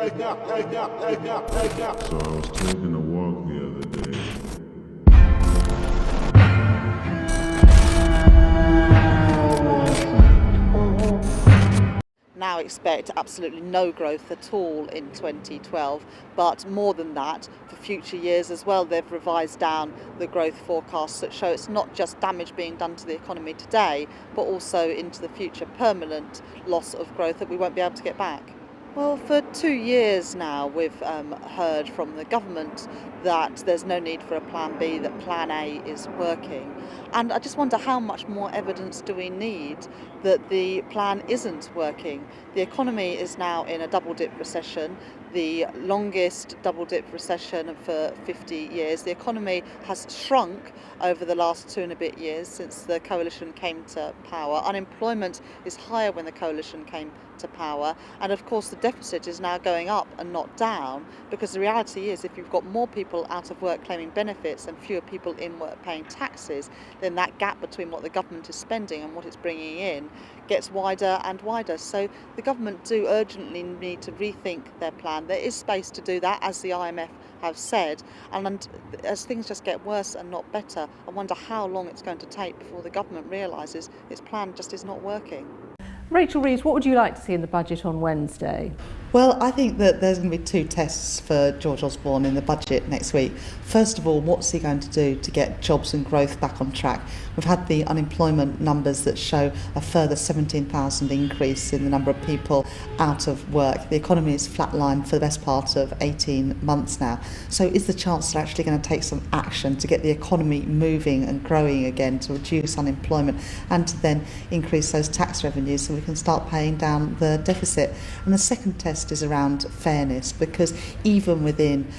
So I was taking a walk the other day. Now expect absolutely no growth at all in 2012, but more than that, for future years as well, they've revised down the growth forecasts that show it's not just damage being done to the economy today, but also into the future, permanent loss of growth that we won't be able to get back. Well, for 2 years now, we've heard from the government that there's no need for a plan B, that plan A is working. And I just wonder how much more evidence do we need that the plan isn't working? The economy is now in a double-dip recession, the longest double-dip recession for 50 years. The economy has shrunk over the last 2 and a bit years since the coalition came to power. Unemployment is higher when the coalition came to power, and of course the deficit is now going up and not down, because the reality is if you've got more people out of work claiming benefits and fewer people in work paying taxes, then that gap between what the government is spending and what it's bringing in gets wider and wider. So the government do urgently need to rethink their plan. There is space to do that, as the IMF have said, and as things just get worse and not better, I wonder how long it's going to take before the government realises its plan just is not working. Rachel Reeves, what would you like to see in the budget on Wednesday? Well, I think that there's going to be two tests for George Osborne in the budget next week. First of all, what's he going to do to get jobs and growth back on track? We've had the unemployment numbers that show a further 17,000 increase in the number of people out of work. The economy is flatlined for the best part of 18 months now. So is the Chancellor actually going to take some action to get the economy moving and growing again, to reduce unemployment and to then increase those tax revenues so we can start paying down the deficit? And the second test is around fairness, because even within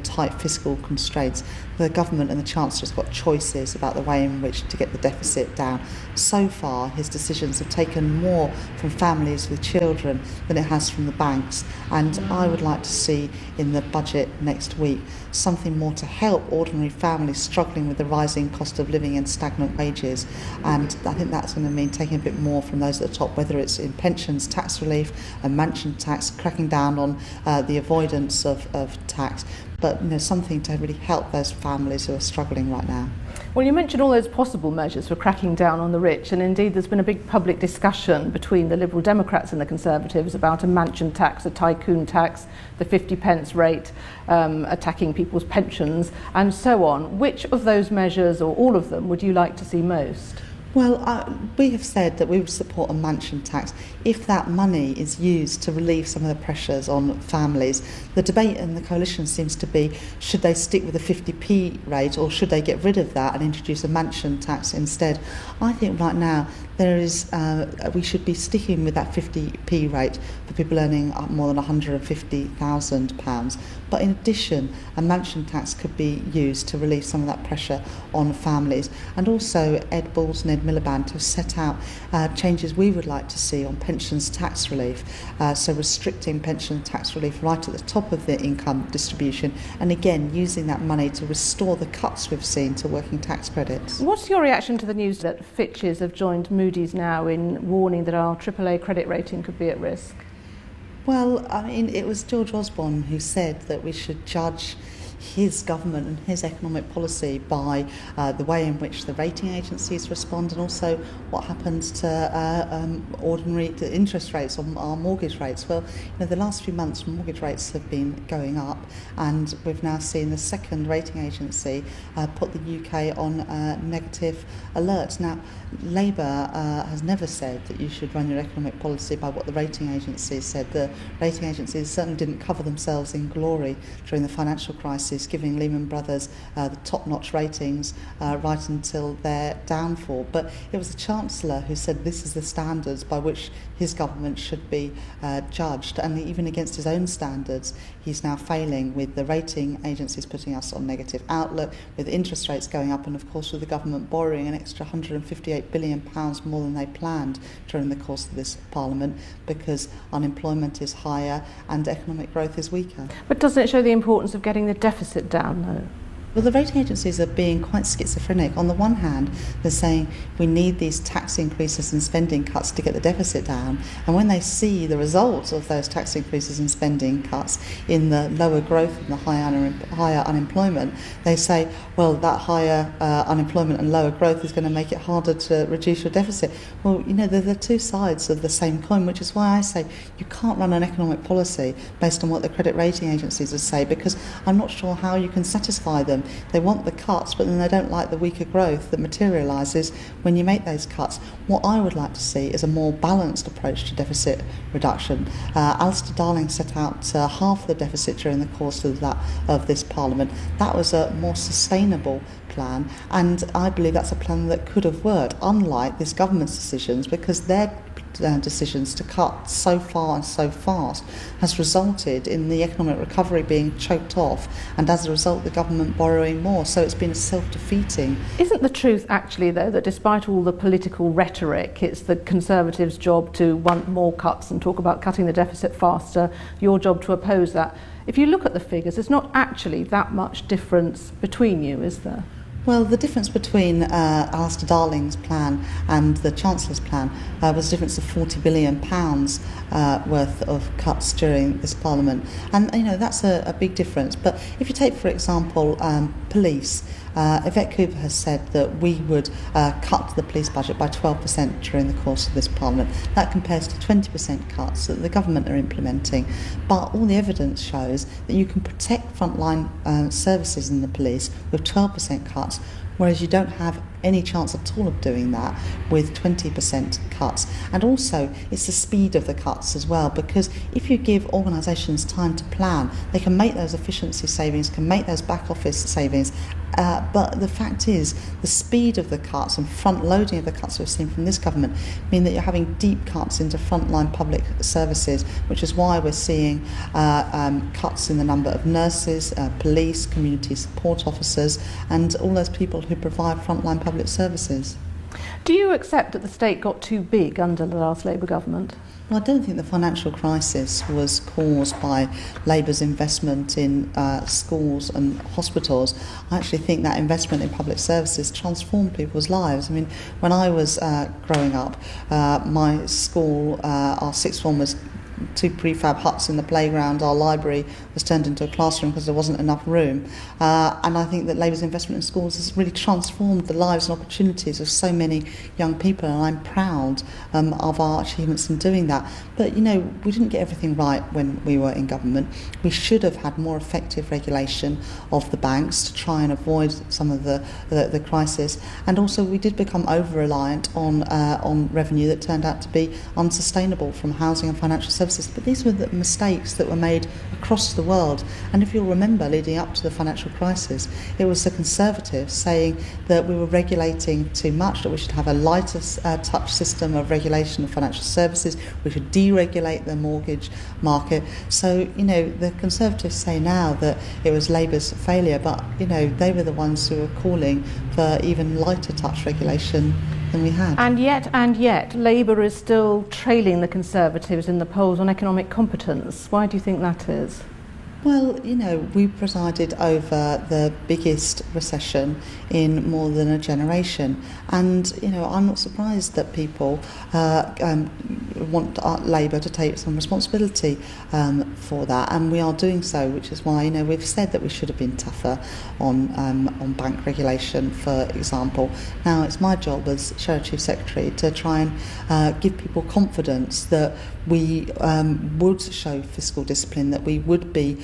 tight fiscal constraints, the government and the Chancellor has got choices about the way in which to get the deficit down. So far, his decisions have taken more from families with children than it has from the banks, and I would like to see in the budget next week something more to help ordinary families struggling with the rising cost of living and stagnant wages. And I think that's going to mean taking a bit more from those at the top, whether it's in pensions, tax relief, a mansion tax, cracking down on the avoidance of tax, but something to really help those families who are struggling right now. Well, you mentioned all those possible measures for cracking down on the rich, and indeed there's been a big public discussion between the Liberal Democrats and the Conservatives about a mansion tax, a tycoon tax, the 50p rate, attacking people's pensions and so on. Which of those measures, or all of them, would you like to see most? Well, we have said that we would support a mansion tax if that money is used to relieve some of the pressures on families. The debate in the coalition seems to be, should they stick with the 50p rate or should they get rid of that and introduce a mansion tax instead? I think right now we should be sticking with that 50p rate for people earning more than £150,000. But in addition, a mansion tax could be used to relieve some of that pressure on families. And also Ed Balls and Ed Miliband have set out changes we would like to see on pensions tax relief, so restricting pension tax relief right at the top of the income distribution, and again using that money to restore the cuts we've seen to working tax credits. What's your reaction to the news that Fitch's have joined Moody's now in warning that our AAA credit rating could be at risk? Well, I mean, it was George Osborne who said that we should judge his government and his economic policy by the way in which the rating agencies respond, and also what happens to ordinary interest rates on our mortgage rates. Well, the last few months mortgage rates have been going up, and we've now seen the second rating agency put the UK on negative alert. Now, Labour has never said that you should run your economic policy by what the rating agencies said. The rating agencies certainly didn't cover themselves in glory during the financial crisis, giving Lehman Brothers the top-notch ratings right until their downfall. But it was the Chancellor who said this is the standards by which his government should be judged, and even against his own standards he's now failing, with the rating agencies putting us on negative outlook, with interest rates going up, and of course with the government borrowing an extra £158 billion more than they planned during the course of this Parliament, because unemployment is higher and economic growth is weaker. But doesn't it show the importance of getting the deficit down, though? Well, the rating agencies are being quite schizophrenic. On the one hand, they're saying we need these tax increases and spending cuts to get the deficit down. And when they see the results of those tax increases and spending cuts in the lower growth and the higher unemployment, they say, well, that higher unemployment and lower growth is going to make it harder to reduce your deficit. Well, they're the two sides of the same coin, which is why I say you can't run an economic policy based on what the credit rating agencies would say, because I'm not sure how you can satisfy them. They want the cuts, but then they don't like the weaker growth that materialises when you make those cuts. What I would like to see is a more balanced approach to deficit reduction. Alistair Darling set out half the deficit during the course of this Parliament. That was a more sustainable plan, and I believe that's a plan that could have worked, unlike this government's decisions, because their decisions to cut so far and so fast has resulted in the economic recovery being choked off, and as a result the government borrowing more. So it's been self-defeating. Isn't the truth actually, though, that despite all the political rhetoric, it's the Conservatives' job to want more cuts and talk about cutting the deficit faster, your job to oppose that? If you look at the figures, there's not actually that much difference between you, is there? Well, the difference between Alistair Darling's plan and the Chancellor's plan was a difference of £40 billion worth of cuts during this Parliament. And, that's a big difference. But if you take, for example, police, Yvette Cooper has said that we would cut the police budget by 12% during the course of this Parliament. That compares to 20% cuts that the government are implementing. But all the evidence shows that you can protect frontline services in the police with 12% cuts, whereas you don't have any chance at all of doing that with 20% cuts. And also it's the speed of the cuts as well, because if you give organisations time to plan, they can make those efficiency savings, can make those back office savings. But the fact is, the speed of the cuts and front loading of the cuts we've seen from this government mean that you're having deep cuts into frontline public services, which is why we're seeing cuts in the number of nurses, police, community support officers, and all those people who provide frontline public services. Do you accept that the state got too big under the last Labour government? Well, I don't think the financial crisis was caused by Labour's investment in schools and hospitals. I actually think that investment in public services transformed people's lives. I mean, when I was growing up, my school, our sixth form was 2 prefab huts in the playground. Our library was turned into a classroom because there wasn't enough room. And I think that Labour's investment in schools has really transformed the lives and opportunities of so many young people, and I'm proud of our achievements in doing that. But, we didn't get everything right when we were in government. We should have had more effective regulation of the banks to try and avoid some of the crisis. And also we did become over-reliant on revenue that turned out to be unsustainable from housing and financial services. But these were the mistakes that were made across the world. And if you'll remember, leading up to the financial crisis, it was the Conservatives saying that we were regulating too much, that we should have a lighter touch system of regulation of financial services, we should deregulate the mortgage market. So, the Conservatives say now that it was Labour's failure, but, they were the ones who were calling for even lighter touch regulation than we had. And yet, Labour is still trailing the Conservatives in the polls on economic competence. Why do you think that is? Well, we presided over the biggest recession in more than a generation, and I'm not surprised that people want Labour to take some responsibility for that, and we are doing so, which is why we've said that we should have been tougher on bank regulation, for example. Now it's my job as Shadow Chief Secretary to try and give people confidence that we would show fiscal discipline, that we would be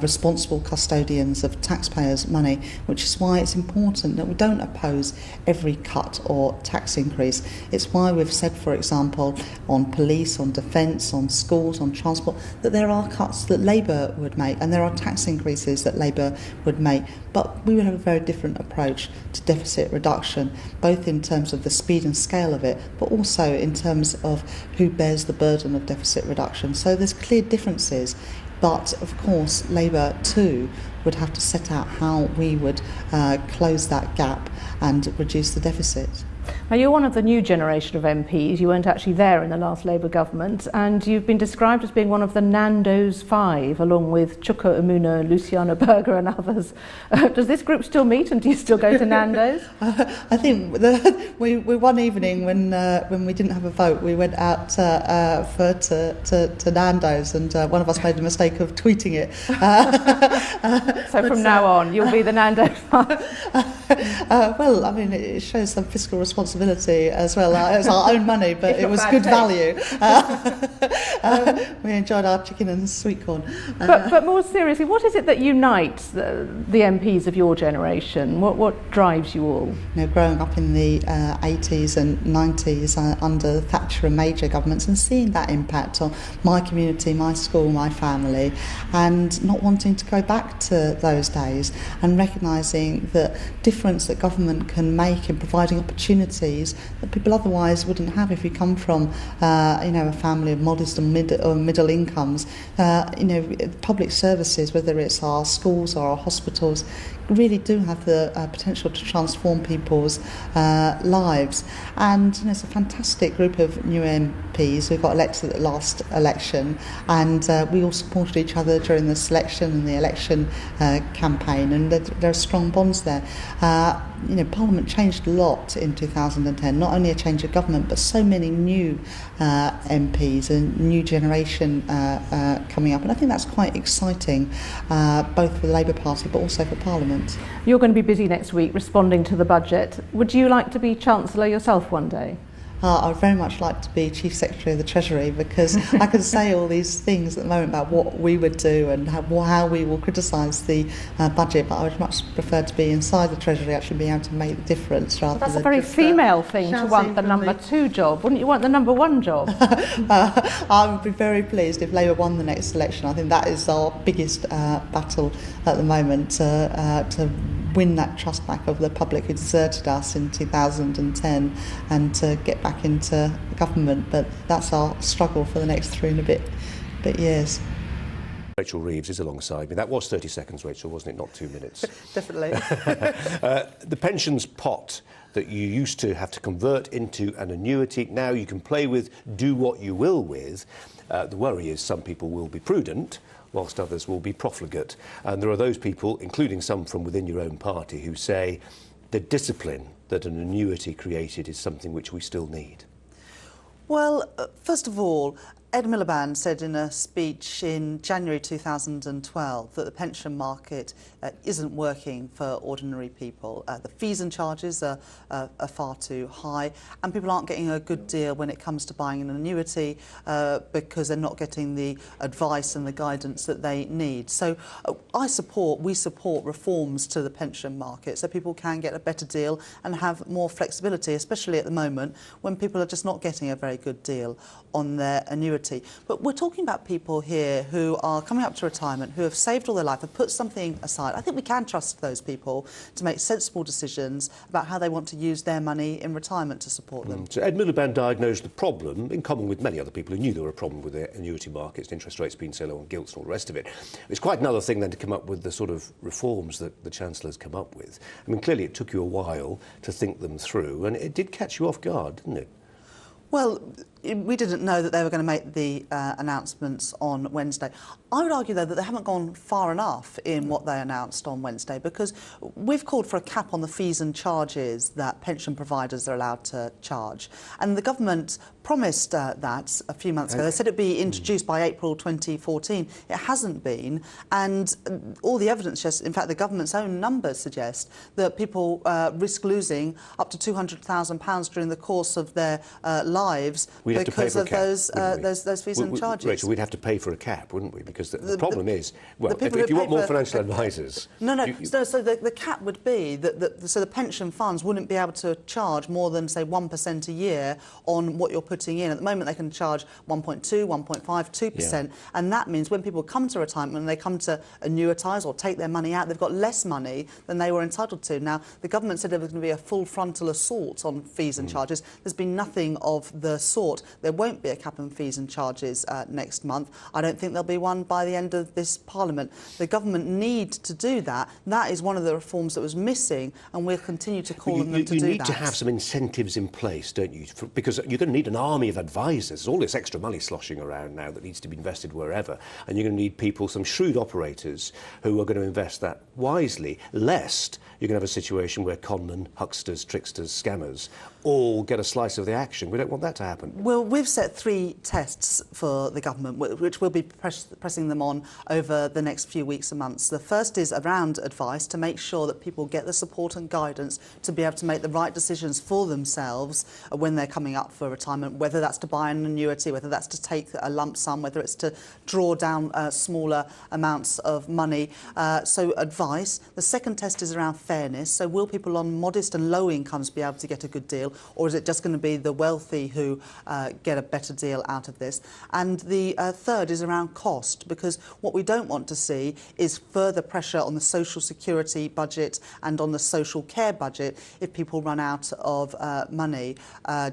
responsible custodians of taxpayers' money, which is why it's important that we don't oppose every cut or tax increase. It's why we've said, for example, on police, on defence, on schools, on transport, that there are cuts that Labour would make and there are tax increases that Labour would make. But we would have a very different approach to deficit reduction, both in terms of the speed and scale of it, but also in terms of who bears the burden of deficit reduction. So there's clear differences. But, of course, Labour, too, would have to set out how we would close that gap and reduce the deficit. Now, you're one of the new generation of MPs. You weren't actually there in the last Labour government, and you've been described as being one of the Nando's Five, along with Chuka Umunna, Luciana Berger and others. Does this group still meet, and do you still go to Nando's? I think we one evening when we didn't have a vote, we went out to Nando's, and one of us made the mistake of tweeting it. So from now on, you'll be the Nando's Five. Well, I mean, it shows some fiscal responsibility as well. It was our own money, but it was good value. We enjoyed our chicken and sweet corn. But more seriously, what is it that unites the MPs of your generation? What drives you all? You know, growing up in the 80s and 90s under Thatcher and Major governments, and seeing that impact on my community, my school, my family, and not wanting to go back to those days, and recognising the difference that government can make in providing opportunities that people otherwise wouldn't have if you come from a family of modest and middle incomes. Public services, whether it's our schools or our hospitals, really do have the potential to transform people's lives. And it's a fantastic group of new MPs who got elected at the last election, and we all supported each other during the selection and the election campaign, and there are strong bonds there. Parliament changed a lot in 2010, not only a change of government, but so many new MPs and new generation coming up, and I think that's quite exciting, both for the Labour Party but also for Parliament. You're going to be busy next week responding to the budget. Would you like to be Chancellor yourself one day? I would very much like to be Chief Secretary of the Treasury, because I can say all these things at the moment about what we would do and how we will criticise the budget, but I would much prefer to be inside the Treasury, actually being able to make the difference rather That's than a very just, female thing to want the number 2 job. Wouldn't you want the number 1 job? I would be very pleased if Labour won the next election. I think that is our biggest battle at the moment, to win that trust back of the public who deserted us in 2010 and to get back into government. But that's our struggle for the next 3 and a bit years. Rachel Reeves is alongside me. That was 30 seconds, Rachel, wasn't it? Not 2 minutes. Definitely. The pensions pot that you used to have to convert into an annuity, now you can play with, do what you will with. The worry is some people will be prudent, whilst others will be profligate. And there are those people, including some from within your own party, who say the discipline that an annuity created is something which we still need. Well, first of all, Ed Miliband said in a speech in January 2012 that the pension market isn't working for ordinary people. The fees and charges are far too high, and people aren't getting a good deal when it comes to buying an annuity because they're not getting the advice and the guidance that they need. So we support reforms to the pension market so people can get a better deal and have more flexibility, especially at the moment when people are just not getting a very good deal on their annuity. But we're talking about people here who are coming up to retirement, who have saved all their life, have put something aside. I think we can trust those people to make sensible decisions about how they want to use their money in retirement to support them. So Ed Miliband diagnosed the problem, in common with many other people who knew there were a problem with the annuity markets, interest rates being so low and gilts and all the rest of it. It's quite another thing then to come up with the sort of reforms that the Chancellor's come up with. I mean, clearly it took you a while to think them through, and it did catch you off guard, didn't it? Well, we didn't know that they were going to make the announcements on Wednesday. I would argue, though, that they haven't gone far enough in what they announced on Wednesday, because we've called for a cap on the fees and charges that pension providers are allowed to charge. And the government promised that a few months ago. They said it'd be introduced by April 2014. It hasn't been, and all the evidence suggests, in fact, the government's own numbers suggest that people risk losing up to £200,000 during the course of their lives because of those fees and charges. Rachel, we'd have to pay for a cap, wouldn't we? Because the problem is, well, if you want more financial advisors... So the cap would be that so the pension funds wouldn't be able to charge more than, say, 1% a year on what you're putting in. At the moment, they can charge 1.2%, 1.5%, 2%, and that means when people come to retirement and they come to annuitise or take their money out, they've got less money than they were entitled to. Now, the government said there was going to be a full frontal assault on fees and charges. There's been nothing of the sort. There won't be a cap on fees and charges next month. I don't think there'll be one by the end of this Parliament. The government need to do that. That is one of the reforms that was missing, and we'll continue to call on them to do that. You need to have some incentives in place, don't you? Because you're going to need an army of advisors. There's all this extra money sloshing around now that needs to be invested wherever, and you're going to need people, some shrewd operators, who are going to invest that wisely, lest you're going to have a situation where conmen, hucksters, tricksters, scammers all get a slice of the action. We don't want that to happen. Well, we've set 3 tests for the government, which we'll be pressing them on over the next few weeks and months. The first is around advice, to make sure that people get the support and guidance to be able to make the right decisions for themselves when they're coming up for retirement, whether that's to buy an annuity, whether that's to take a lump sum, whether it's to draw down smaller amounts of money. So advice. The second test is around fairness. So will people on modest and low incomes be able to get a good deal, or is it just going to be the wealthy who get a better deal out of this? And the third is around cost, because what we don't want to see is further pressure on the social security budget and on the social care budget if people run out of money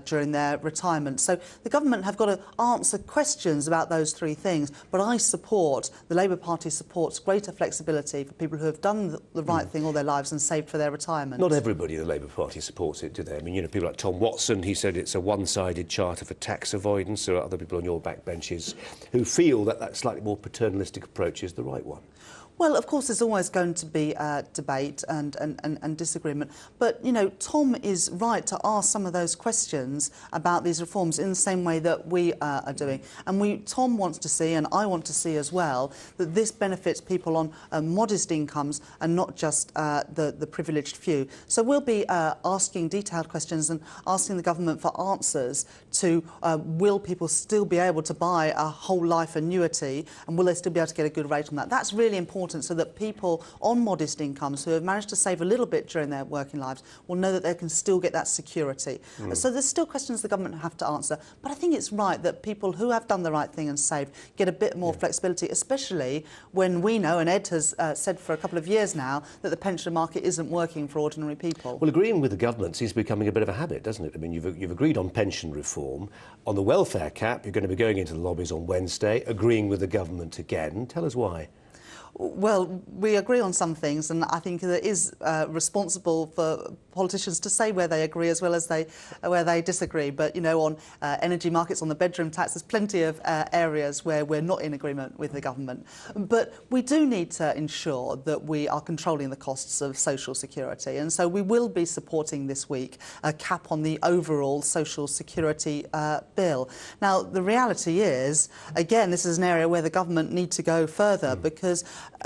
during their retirement. So the government have got to answer questions about those 3 things, but I support, the Labour Party supports greater flexibility for people who have done the right thing all their lives and saved for their retirement. Not everybody in the Labour Party supports it, do they? I mean, you know, people like Tom Watson, he said it's a one-sided charter for tax avoidance. There are other people on your backbenches who feel that that slightly more paternalistic approach is the right one. Well, of course, there's always going to be debate and disagreement. But, you know, Tom is right to ask some of those questions about these reforms in the same way that we are doing. And Tom wants to see, and I want to see as well, that this benefits people on modest incomes and not just the privileged few. So we'll be asking detailed questions and asking the government for answers to will people still be able to buy a whole life annuity, and will they still be able to get a good rate on that? That's really important, so that people on modest incomes who have managed to save a little bit during their working lives will know that they can still get that security. So there's still questions the government have to answer, but I think it's right that people who have done the right thing and saved get a bit more flexibility, especially when we know, and Ed has said for a couple of years now, that the pension market isn't working for ordinary people. Well, agreeing with the government seems to be becoming a bit of a habit, doesn't it? I mean, you've agreed on pension reform. On the welfare cap, you're going to be going into the lobbies on Wednesday, agreeing with the government again. Tell us why. Well, we agree on some things, and I think it is responsible for politicians to say where they agree as well as where they disagree. But, you know, on energy markets, on the bedroom tax, there's plenty of areas where we're not in agreement with the government. But we do need to ensure that we are controlling the costs of social security, and so we will be supporting this week a cap on the overall social security bill. Now, the reality is, again, this is an area where the government need to go further, because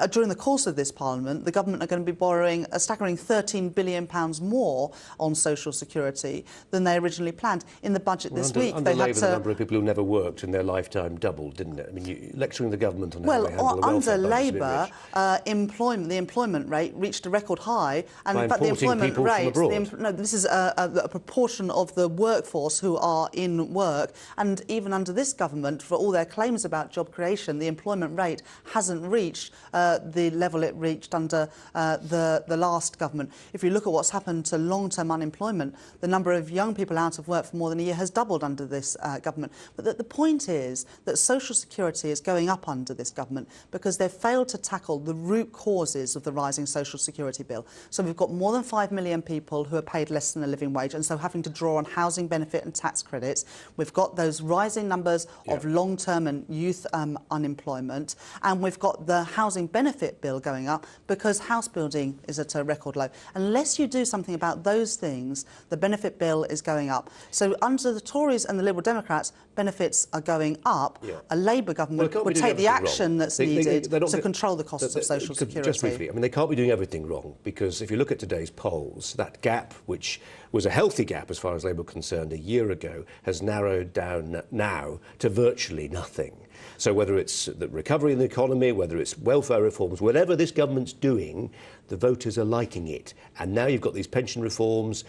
during the course of this Parliament, the government are going to be borrowing a staggering £13 billion more on social security than they originally planned. In the budget this week, under Labour, the number of people who never worked in their lifetime doubled, didn't it? I mean, lecturing the government on how they handle the welfare under Labour, the employment rate reached a record high, and by in fact the importing employment people from rate, abroad. this is a proportion of the workforce who are in work, and even under this government, for all their claims about job creation, the employment rate hasn't reached the level it reached under the last government. If you look at what's happened to long-term unemployment, the number of young people out of work for more than a year has doubled under this government. But the point is that social security is going up under this government because they've failed to tackle the root causes of the rising social security bill. So we've got more than 5 million people who are paid less than a living wage, and so having to draw on housing benefit and tax credits. We've got those rising numbers of long-term and youth unemployment, and we've got the housing benefit bill going up because house building is at a record low. Unless you do something about those things, the benefit bill is going up. So under the Tories and the Liberal Democrats, benefits are going up. A Labour government would take the action that's needed to control the costs of social security. Just briefly, I mean, they can't be doing everything wrong, because if you look at today's polls, that gap, which was a healthy gap as far as Labour were concerned a year ago, has narrowed down now to virtually nothing. So whether it's the recovery in the economy, whether it's welfare reforms, whatever this government's doing, the voters are liking it. And now you've got these pension reforms.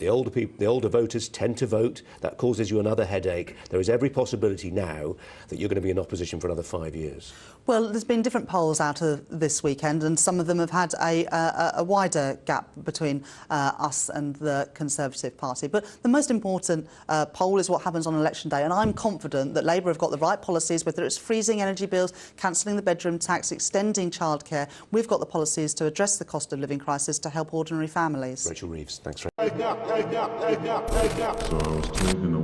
The older voters tend to vote. That causes you another headache. There is every possibility now that you're going to be in opposition for another 5 years. Well, there's been different polls out of this weekend, and some of them have had a wider gap between us and the Conservative Party. But the most important poll is what happens on election day, and I'm confident that Labour have got the right policies, whether it's freezing energy bills, cancelling the bedroom tax, extending childcare. We've got the policies to address the cost of living crisis to help ordinary families. Rachel Reeves, thanks very So I was taking a